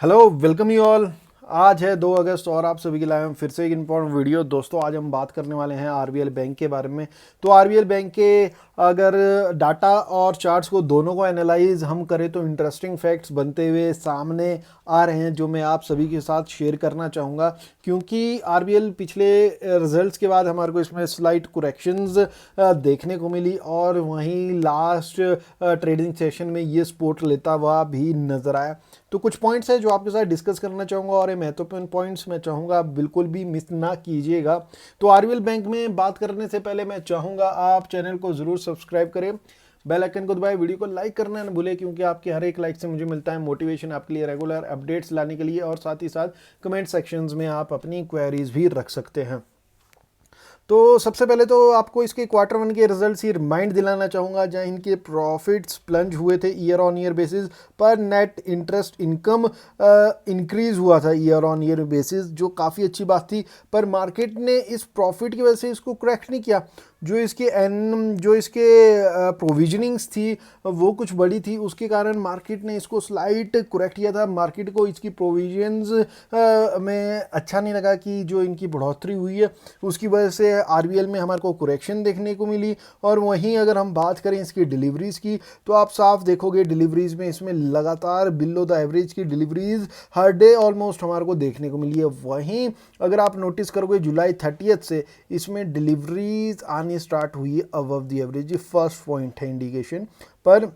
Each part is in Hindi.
Hello welcome you all. आज है 2 अगस्त और आप सभी के लिए हम फिर से एक इम्पॉर्टेंट वीडियो। दोस्तों आज हम बात करने वाले हैं आरबीएल बैंक के बारे में। तो आरबीएल बैंक के अगर डाटा और चार्ट्स को दोनों को एनालाइज हम करें तो इंटरेस्टिंग फैक्ट्स बनते हुए सामने आ रहे हैं जो मैं आप सभी के साथ शेयर करना चाहूँगा, क्योंकि आरबीएल पिछले रिजल्ट्स के बाद हमारे को इसमें स्लाइट करेक्शंस देखने को मिली और वहीं लास्ट ट्रेडिंग सेशन में ये सपोर्ट लेता हुआ भी नजर आया। तो कुछ पॉइंट्स है जो आपके साथ डिस्कस करना चाहूँगा और ये महत्वपूर्ण पॉइंट्स मैं चाहूँगा आप बिल्कुल भी मिस ना कीजिएगा। तो आरबीएल बैंक में बात करने से पहले मैं चाहूँगा आप चैनल को ज़रूर सब्सक्राइब करें, बेल आइकन को दबाएं, वीडियो को लाइक करना न भूलें, क्योंकि आपके हर एक लाइक से मुझे मिलता है मोटिवेशन आपके लिए रेगुलर अपडेट्स लाने के लिए, और साथ ही साथ कमेंट सेक्शंस में आप अपनी क्वेरीज भी रख सकते हैं। तो सबसे पहले तो आपको इसके क्वार्टर वन के रिजल्ट्स ही रिमाइंड दिलाना चाहूँगा, जहाँ इनके प्रॉफिट्स प्लंज हुए थे ईयर ऑन ईयर बेसिस पर। नेट इंटरेस्ट इनकम इंक्रीज हुआ था ईयर ऑन ईयर बेसिस, जो काफ़ी अच्छी बात थी। पर मार्केट ने इस प्रॉफिट की वजह से इसको क्रैक नहीं किया। जो इसके प्रोविजनिंग्स थी वो कुछ बड़ी थी, उसके कारण मार्केट ने इसको स्लाइट करेक्ट किया था। मार्केट को इसकी प्रोविजंस में अच्छा नहीं लगा कि जो इनकी बढ़ोतरी हुई है, उसकी वजह से आरबीएल में हमारे को करेक्शन देखने को मिली। और वहीं अगर हम बात करें इसकी डिलीवरीज की, तो आप साफ देखोगे डिलीवरीज में इसमें लगातार बिलो द एवरेज की डिलीवरीज हर डे ऑलमोस्ट हमारे को देखने को मिली है। वहीं अगर आप नोटिस करोगे जुलाई 30 से इसमें डिलीवरीज आने स्टार्ट हुई अबव द एवरेज, ये फर्स्ट पॉइंट है इंडिकेशन। पर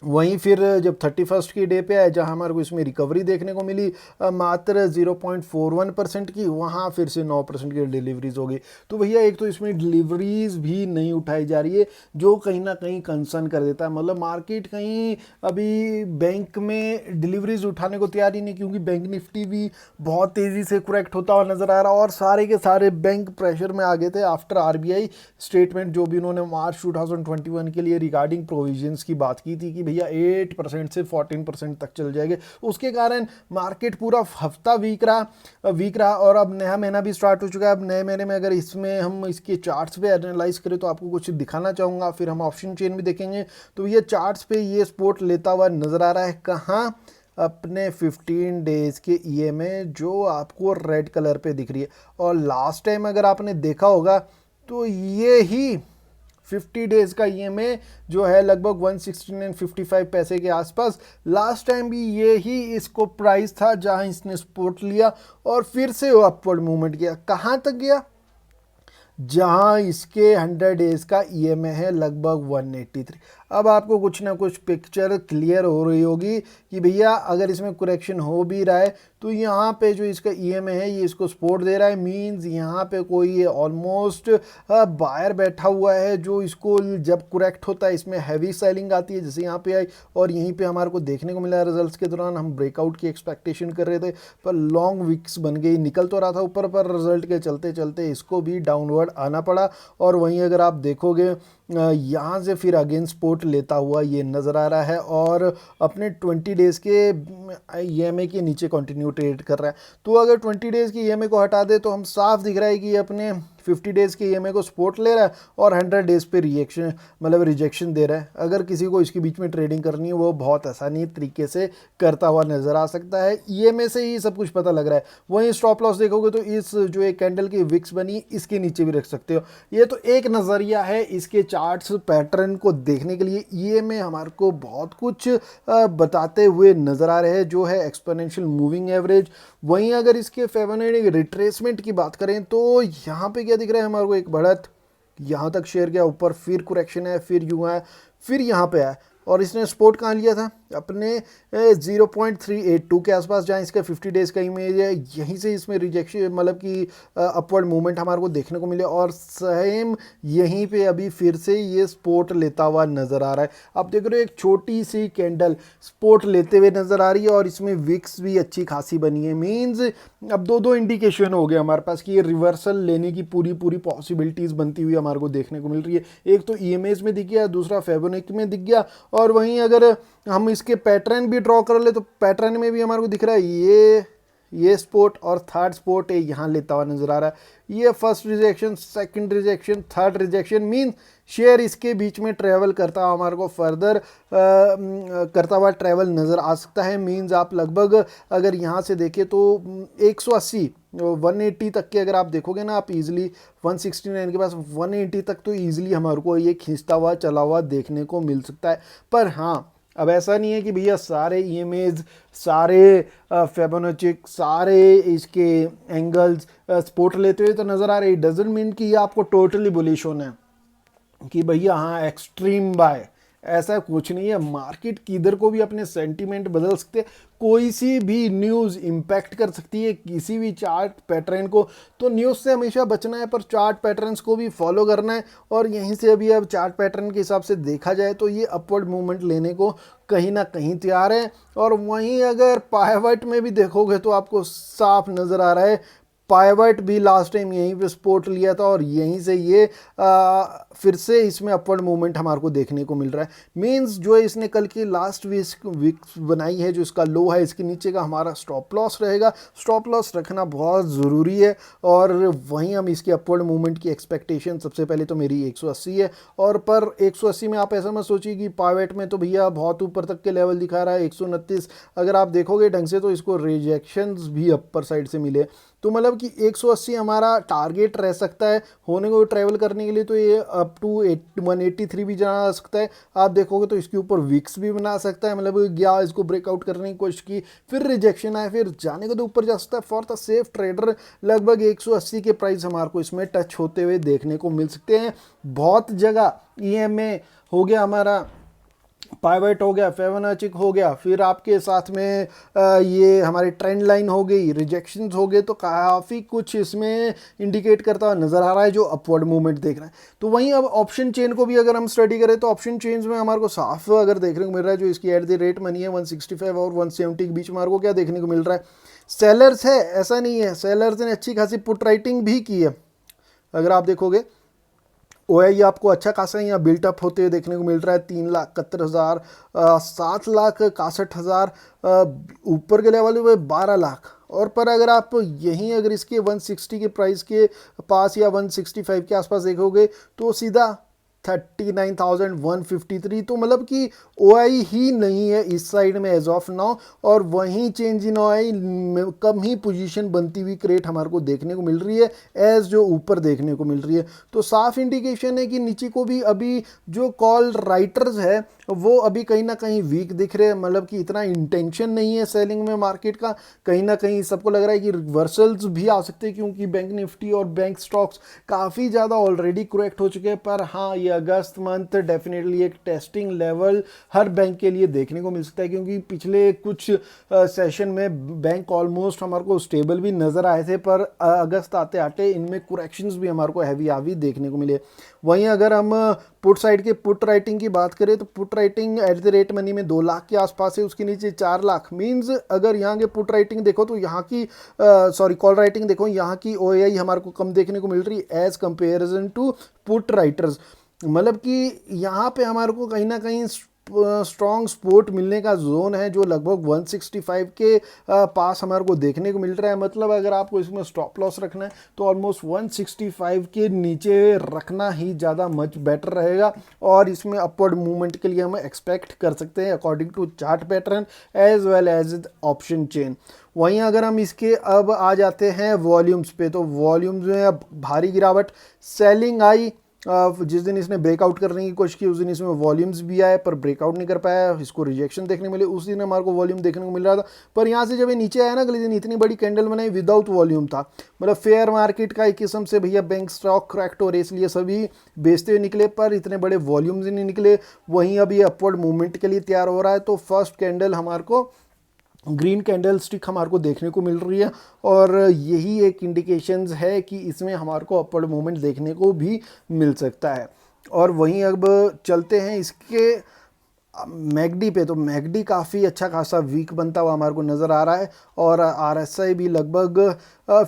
वहीं फिर जब 31 की डे पे आए, जहां हमारे को इसमें रिकवरी देखने को मिली मात्र 0.41% की, वहां फिर से 9% की डिलीवरीज हो गई। तो भैया एक तो इसमें डिलीवरीज भी नहीं उठाई जा रही है, जो कहीं ना कहीं कंसर्न कर देता है। मतलब मार्केट कहीं अभी बैंक में डिलीवरीज उठाने को तैयार ही नहीं, क्योंकि बैंक निफ्टी भी बहुत तेज़ी से करेक्ट होता हुआ नजर आ रहा, और सारे के सारे बैंक प्रेशर में आ गए थे आफ्टर आरबीआई स्टेटमेंट जो भी उन्होंने मार्च 2021 के लिए रिगार्डिंग प्रोविजंस की बात की थी कि भैया 8% से 14% तक चल जाएंगे। उसके कारण मार्केट पूरा हफ्ता वीक रहा और अब नया महीना भी स्टार्ट हो चुका है। अब नए महीने में अगर इसमें हम इसके चार्ट्स पे एनालाइज करें तो आपको कुछ दिखाना चाहूँगा, फिर हम ऑप्शन चेन भी देखेंगे। तो ये चार्ट्स पे ये सपोर्ट लेता हुआ नजर आ रहा है कहाँ, अपने 15 डेज के ईएमए जो आपको रेड कलर पे दिख रही है। और लास्ट टाइम अगर आपने देखा होगा तो ये ही 50 डेज का ईएमए जो है लगभग 116.55 पैसे के आसपास, लास्ट टाइम भी ये ही इसको प्राइस था जहां इसने सपोर्ट लिया और फिर से वो अपवर्ड मूवमेंट किया। कहां तक गया, जहां इसके 100 डेज का ईएमए है लगभग 183। अब आपको कुछ ना कुछ पिक्चर क्लियर हो रही होगी कि भैया अगर इसमें करेक्शन हो भी रहा है तो यहाँ पे जो इसका ईएमए है ये इसको सपोर्ट दे रहा है। मींस यहाँ पे कोई ऑलमोस्ट बायर बैठा हुआ है जो इसको जब करेक्ट होता है इसमें हैवी सेलिंग आती है, जैसे यहाँ पे आई। और यहीं पे हमारे को देखने को मिला रिजल्ट्स के दौरान हम ब्रेकआउट की एक्सपेक्टेशन कर रहे थे, पर लॉन्ग विक्स बन गई, निकल तो रहा था ऊपर, पर रिजल्ट के चलते चलते इसको भी डाउनवर्ड आना पड़ा। और वहीं अगर आप देखोगे यहाँ से फिर अगेन सपोर्ट लेता हुआ ये नज़र आ रहा है और अपने 20 डेज़ के ईएमए के नीचे कंटिन्यू ट्रेड कर रहा है। तो अगर 20 डेज़ की ईएमए को हटा दे तो हम साफ दिख रहा है कि ये अपने 50 डेज़ के ईएमए को सपोर्ट ले रहा है और 100 डेज़ पे रिजेक्शन दे रहा है। अगर किसी को इसके बीच में ट्रेडिंग करनी है वो बहुत आसानी तरीके से करता हुआ नज़र आ सकता है। ईएमए से ही सब कुछ पता लग रहा है। वहीं स्टॉप लॉस देखोगे तो इस जो एक कैंडल की विक्स बनी इसके नीचे भी रख सकते हो। ये तो एक नज़रिया है इसके चार्ट्स पैटर्न को देखने के लिए। ईएमए हमारे को बहुत कुछ बताते हुए नज़र आ रहे हैं, जो है एक्सपोनेंशियल मूविंग एवरेज। वहीं अगर इसके फिबोनाची रिट्रेसमेंट की बात करें तो यहाँ पे क्या दिख रहा है हमारे को, एक बढ़त यहाँ तक शेयर गया, ऊपर फिर करेक्शन है, फिर यूँ है, फिर यहाँ पे है। और इसने सपोर्ट कहाँ लिया था, अपने 0.382 के आसपास, जहाँ इसका 50 डेज़ का इमेज है। यहीं से इसमें रिजेक्शन मतलब कि अपवर्ड मूवमेंट हमारे को देखने को मिले और सेम यहीं पे अभी फिर से ये सपोर्ट लेता हुआ नज़र आ रहा है। आप देख रहे हो एक छोटी सी कैंडल सपोर्ट लेते हुए नज़र आ रही है और इसमें विक्स भी अच्छी खासी बनी है। मीन्स अब दो इंडिकेशन हो गए हमारे पास कि ये रिवर्सल लेने की पूरी पॉसिबिलिटीज़ बनती हुई हमारे को देखने को मिल रही है। एक तो ईएमएस में दिख गया, दूसरा फिबोनाची में दिख गया। और वहीं अगर हम इसके पैटर्न भी ड्रॉ कर ले तो पैटर्न में भी हमारे को दिख रहा है ये स्पोर्ट और थर्ड स्पोर्ट है यहाँ लेता हुआ नजर आ रहा है। ये first rejection, second rejection, third rejection, mean share इसके बीच में ट्रेवल करता हुआ हमारे को फर्दर करता हुआ ट्रेवल नज़र आ सकता है। मींस आप लगभग अगर यहाँ से देखें तो 180 180 तक के अगर आप देखोगे ना, आप इजीली 169 के पास 180 तक तो इजीली हमारे को ये खींचता हुआ चला हुआ देखने को मिल सकता है। पर हाँ, अब ऐसा नहीं है कि भैया सारे ईएमएज, सारे फिबोनाची, सारे इसके एंगल्स सपोर्ट लेते हुए तो नज़र आ रहे। डजंट मीन कि ये आपको टोटली बुलिश होना है कि भैया हाँ एक्सट्रीम बाय, ऐसा कुछ नहीं है। मार्केट किधर को भी अपने सेंटीमेंट बदल सकते हैं, कोई सी भी न्यूज़ इम्पैक्ट कर सकती है किसी भी चार्ट पैटर्न को। तो न्यूज़ से हमेशा बचना है, पर चार्ट पैटर्न्स को भी फॉलो करना है। और यहीं से अभी अब चार्ट पैटर्न के हिसाब से देखा जाए तो ये अपवर्ड मूवमेंट लेने को कहीं ना कहीं तैयार है। और वहीं अगर पाइवट में भी देखोगे तो आपको साफ नज़र आ रहा है, पाइवट भी लास्ट टाइम यहीं पे सपोर्ट लिया था और यहीं से ये फिर से इसमें अपवर्ड मूवमेंट हमारे को देखने को मिल रहा है। मींस जो है इसने कल की लास्ट वीक बनाई है, जो इसका लो है, इसके नीचे का हमारा स्टॉप लॉस रहेगा। स्टॉप लॉस रखना बहुत ज़रूरी है। और वहीं हम इसके अपवर्ड मूवमेंट की एक्सपेक्टेशन सबसे पहले तो मेरी 180 है। और पर 180 में आप ऐसा मत सोचिए कि पाइवट में तो भैया बहुत ऊपर तक के लेवल दिखा रहा है 129। अगर आप देखोगे ढंग से तो इसको रिजेक्शंस भी अपर साइड से मिले। तो मतलब कि 180 हमारा टारगेट रह सकता है होने को ट्रैवल करने के लिए। तो ये अप टू 183 भी जा सकता है। आप देखोगे तो इसके ऊपर विक्स भी बना सकता है, मतलब गया इसको ब्रेकआउट करने की कोशिश की, फिर रिजेक्शन आए, फिर जाने को तो ऊपर जा सकता है। फॉर द सेफ ट्रेडर लगभग 180 के प्राइस हमारे को इसमें टच होते हुए देखने को मिल सकते हैं। बहुत जगह ईएमए हो गया हमारा, पाइवट हो गया, फिबोनाची हो गया, फिर आपके साथ में ये हमारी ट्रेंड लाइन हो गई, रिजेक्शंस हो गए, तो काफ़ी कुछ इसमें इंडिकेट करता हुआ नज़र आ रहा है जो अपवर्ड मूवमेंट देख रहा है। तो वहीं अब ऑप्शन चेन को भी अगर हम स्टडी करें तो ऑप्शन चेन्स में हमारे को साफ अगर देखने को मिल रहा है, जो इसकी एट द रेट मनी है 165 और 170 के बीच में हमारे को क्या देखने को मिल रहा है, सेलर्स है, ऐसा नहीं है, सेलर्स ने अच्छी खासी पुट राइटिंग भी की है। अगर आप देखोगे ओआई आपको अच्छा खासा यहाँ बिल्टअप होते हुए देखने को मिल रहा है, 3,71,000, 7,61,000, ऊपर के लेवल में 12 लाख। और पर अगर आप यहीं अगर इसके 160 के प्राइस के पास या 165 के आसपास देखोगे तो सीधा 39,153। तो मतलब कि ओआई ही नहीं है इस साइड में एज ऑफ नाउ। और वहीं change in OI come he position बनती हुई क्रिएट हमारे को देखने को मिल रही है एज जो ऊपर देखने को मिल रही है। तो साफ इंडिकेशन है कि नीचे को भी अभी जो कॉल राइटर्स है वो अभी कहीं ना कहीं वीक दिख रहे हैं, मतलब कि इतना इंटेंशन नहीं है सेलिंग में मार्केट का। कहीं ना कहीं सबको लग रहा है कि रिवर्सल्स भी आ सकते हैं, क्योंकि बैंक निफ्टी और बैंक स्टॉक्स काफ़ी ज़्यादा ऑलरेडी करेक्ट हो चुके हैं। पर हाँ, ये अगस्त मंथ डेफिनेटली एक टेस्टिंग लेवल हर बैंक के लिए देखने को मिल सकता है, क्योंकि पिछले कुछ सेशन में बैंक ऑलमोस्ट हमारे को स्टेबल भी नज़र आए थे, पर अगस्त आते आते इनमें करेक्शंस भी हमारे को हैवी देखने को मिले। वहीं अगर हम पुट साइड के पुट राइटिंग की बात करें तो put writing at the rate money में 2 लाख के आसपास है, उसके नीचे 4 लाख। मींस अगर यहाँ के पुट राइटिंग देखो तो यहाँ की कॉल राइटिंग देखो, यहाँ की ओआई हमारे को कम देखने को मिल रही है as comparison to put writers. मतलब कि यहाँ पे हमारे को कहीं ना कहीं स्ट्रॉन्ग सपोर्ट मिलने का जोन है जो लगभग 165 के पास हमारे को देखने को मिल रहा है। मतलब अगर आपको इसमें स्टॉप लॉस रखना है तो ऑलमोस्ट 165 के नीचे रखना ही ज़्यादा मच बेटर रहेगा। और इसमें अपवर्ड मूवमेंट के लिए हम एक्सपेक्ट कर सकते हैं according to chart pattern as well as option chain. वहीं अगर हम इसके अब आ जाते हैं वॉल्यूम्स पे, तो वॉल्यूम्स में अब भारी गिरावट, सेलिंग आई। जिस दिन इसने ब्रेकआउट करने की कोशिश की उस दिन इसमें वॉल्यूम्स भी आए, पर ब्रेकआउट नहीं कर पाया, इसको रिजेक्शन देखने मिले। उस दिन हमारे को वॉल्यूम देखने को मिल रहा था, पर यहाँ से जब ये नीचे आया ना अगले दिन, इतनी बड़ी कैंडल बनाई विदाउट वॉल्यूम था। मतलब फेयर मार्केट का एक किस्म से भैया बैंक स्टॉक क्रैक्ट हो रहे, इसलिए सभी बेचते हुए निकले, पर इतने बड़े वॉल्यूम्स नहीं निकले। वहीं अभी अपवर्ड मूवमेंट के लिए तैयार हो रहा है। तो फर्स्ट कैंडल हमारे को ग्रीन कैंडल स्टिक हमारे को देखने को मिल रही है, और यही एक इंडिकेशंस है कि इसमें हमारे को अपवर्ड मूवमेंट देखने को भी मिल सकता है। और वहीं अब चलते हैं इसके मैगडी पे, तो मैगडी काफ़ी अच्छा खासा वीक बनता हुआ हमारे को नज़र आ रहा है, और आरएसआई भी लगभग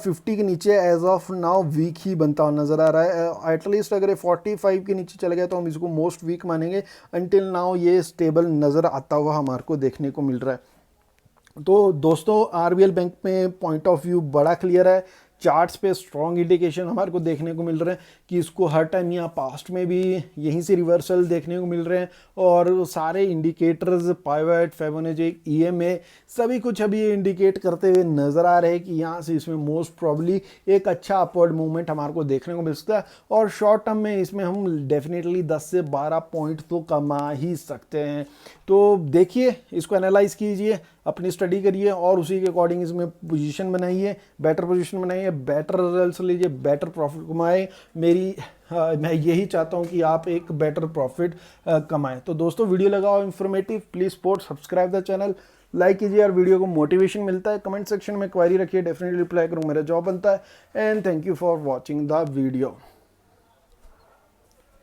50 के नीचे एज ऑफ नाउ वीक ही बनता हुआ नज़र आ रहा है। एटलीस्ट अगर 45 के नीचे चले गए तो हम इसको मोस्ट वीक मानेंगे। अनटिल नाउ ये स्टेबल नज़र आता हुआ हमारे को देखने को मिल रहा है। तो दोस्तों आरबीएल बैंक में पॉइंट ऑफ व्यू बड़ा क्लियर है, चार्ट्स पे स्ट्रॉन्ग इंडिकेशन हमारे को देखने को मिल रहे हैं कि इसको हर टाइम यहाँ पास्ट में भी यहीं से रिवर्सल देखने को मिल रहे हैं, और सारे इंडिकेटर्स पाइवट, फिबोनाची, ईएमए सभी कुछ अभी इंडिकेट करते हुए नज़र आ रहे हैं कि यहाँ से इसमें मोस्ट प्रॉब्ली एक अच्छा अपवर्ड मूवमेंट हमारे को देखने को मिल सकता है, और शॉर्ट टर्म में इसमें हम डेफिनेटली 10 से 12 पॉइंट तो कमा ही सकते हैं। तो देखिए, इसको एनालाइज कीजिए, अपनी स्टडी करिए और उसी के अकॉर्डिंग इसमें पोजीशन बनाइए, बेटर पोजीशन बनाइए, बेटर रिजल्ट्स लीजिए, बेटर प्रॉफिट कमाएं। मैं यही चाहता हूं कि आप एक बेटर प्रॉफिट कमाएं। तो दोस्तों, वीडियो लगाओ informative, please support, subscribe the channel, like कीजिए यार, वीडियो को मोटिवेशन मिलता है। कमेंट सेक्शन में क्वेरी रखिए, डेफिनेटली रिप्लाई करूँ, मेरा जॉब बनता है। And thank you for watching the video.